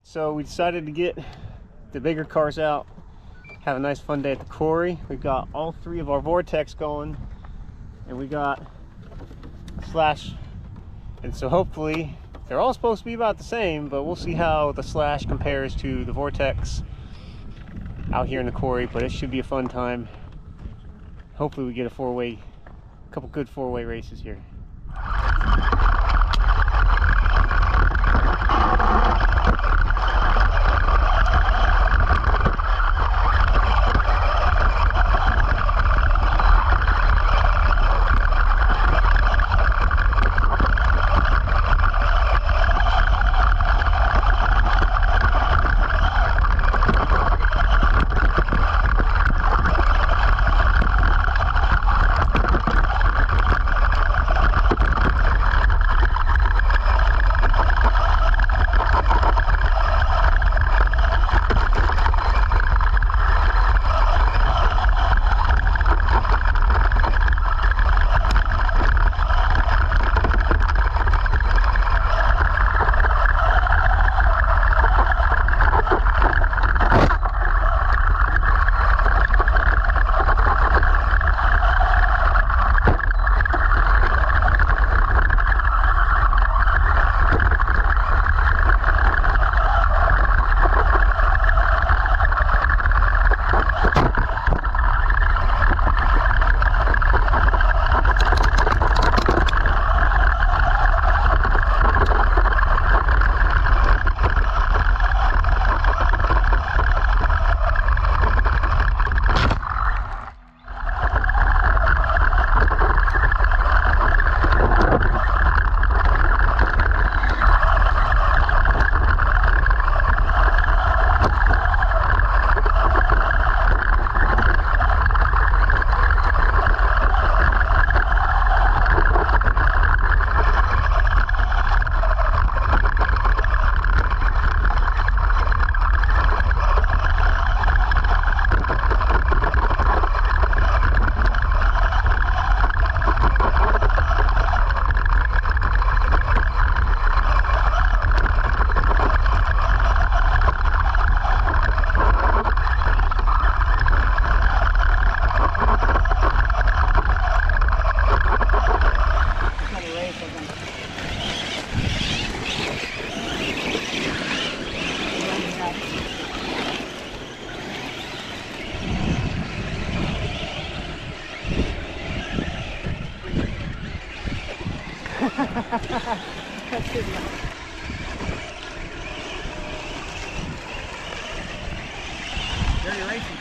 So we decided to get the bigger cars out, have a nice fun day at the quarry. We've got all three of our Vortex going, and we got a Slash, and so hopefully they're all supposed to be about the same, but we'll see how the Slash compares to the Vortex out here in the quarry. But it should be a fun time. Hopefully we get a couple good four-way races here. Dirty racing.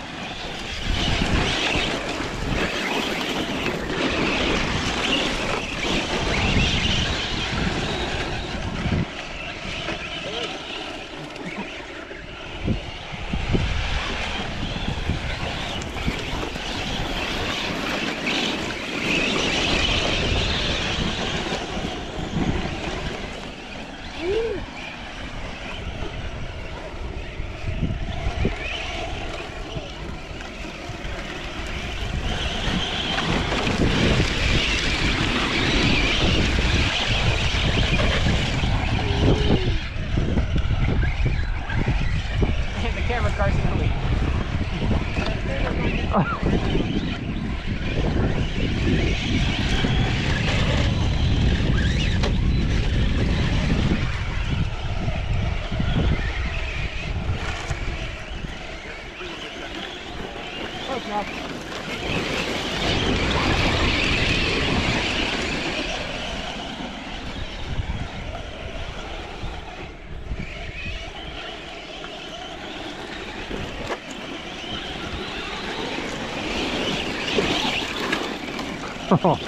Oh.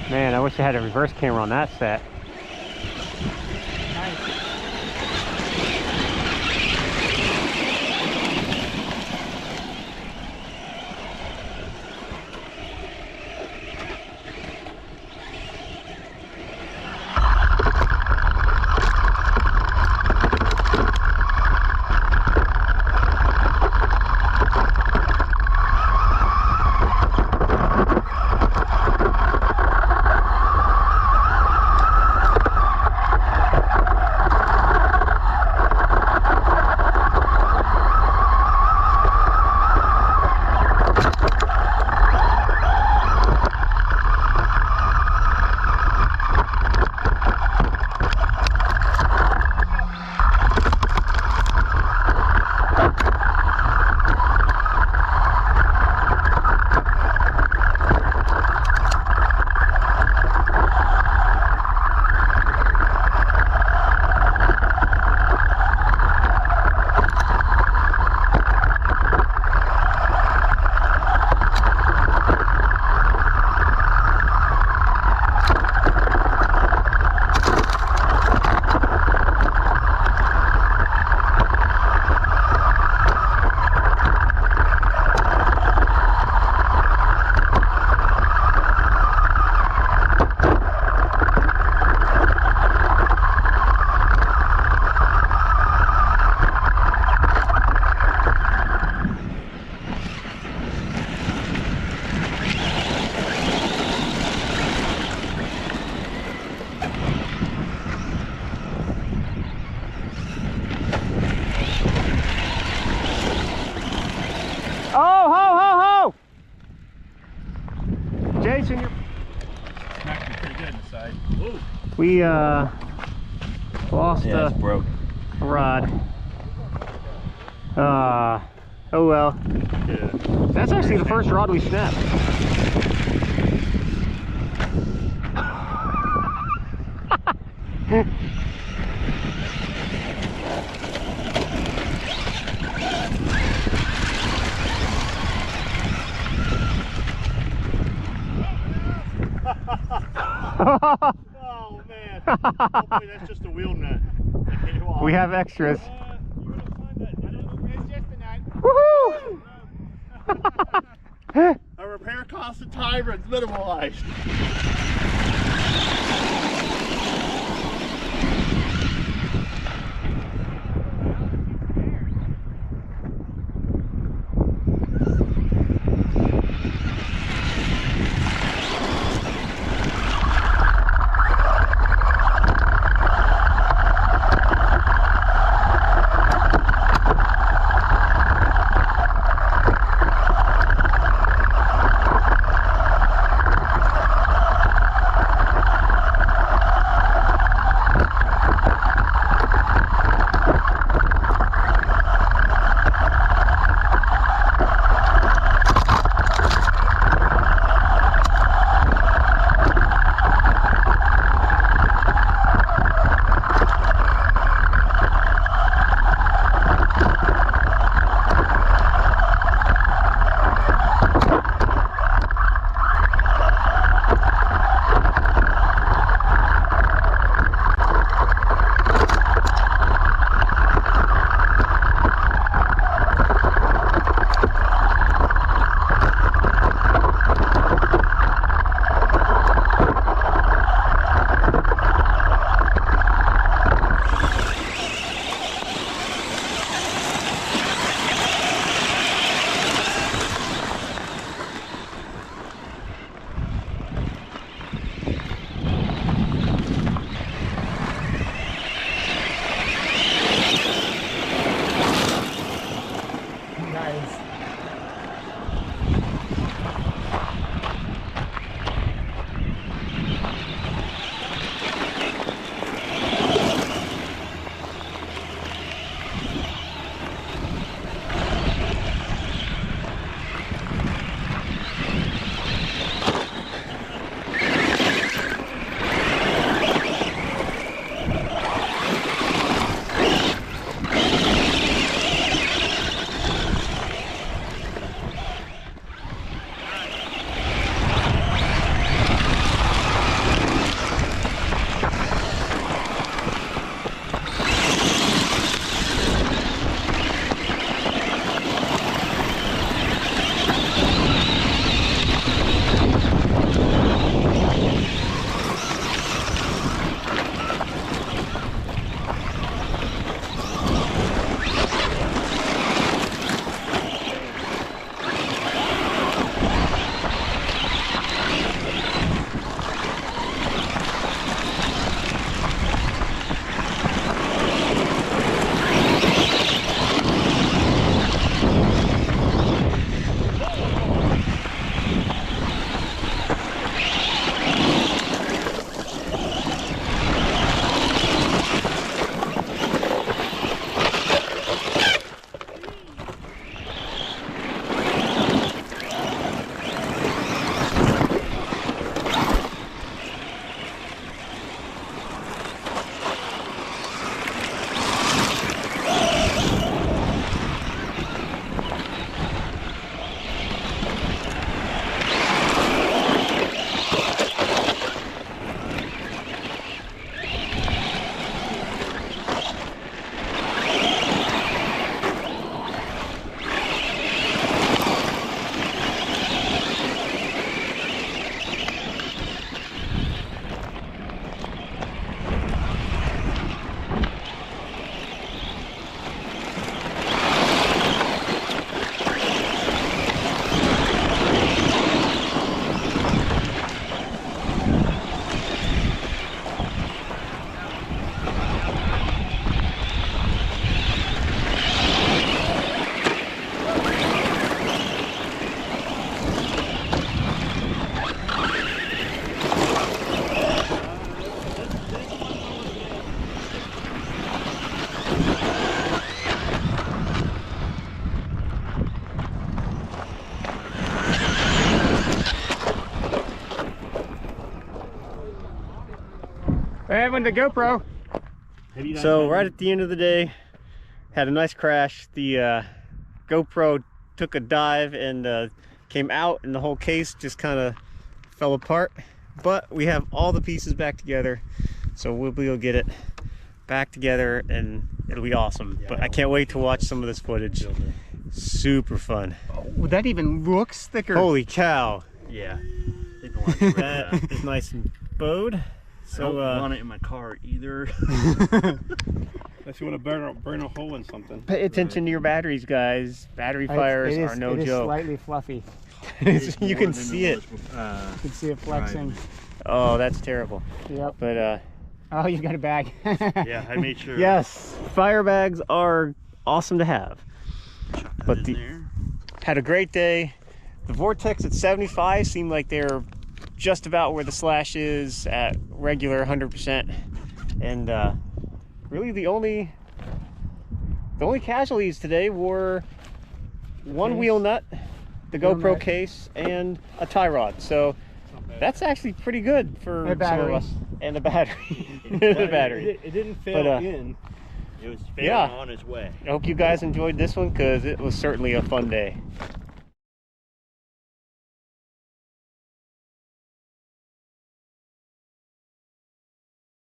Man, I wish I had a reverse camera on that set. Jason, you're... Smacked me pretty good in the side. Ooh. We lost it's broke. a rod. Oh well. Yeah. That's actually the first rod we snapped. Oh man. Hopefully that's just a wheel nut. We have extras. You're gonna find that. I don't know. It's just a nut. Woohoo! A repair cost and time is minimalized. having the GoPro. So right at the end of the day, had a nice crash. The GoPro took a dive and came out, and the whole case just kind of fell apart. But we have all the pieces back together, so we'll be able to get it back together, and it'll be awesome. But I can't wait to watch some of this footage. Super fun. Oh, that even looks thicker. Holy cow! Yeah. That is nice and bowed. So I don't want it in my car either. Unless you want to burn a hole in something. Pay attention to your batteries, guys. Battery fires are no it is joke. slightly fluffy. You can see it. You can see it flexing. Oh, that's terrible. Yep. But Oh, you got a bag. Yeah, I made sure. yes, fire bags are awesome to have. But had a great day. The Vortex at 75 seemed like they're just about where the Slash is at regular 100%. And really the only casualties today were one wheel nut, the GoPro case, and a tie rod. So that's actually pretty good for some of us. And a battery. The battery. It didn't fail in. It was failing on its way. I hope you guys enjoyed this one, because it was certainly a fun day.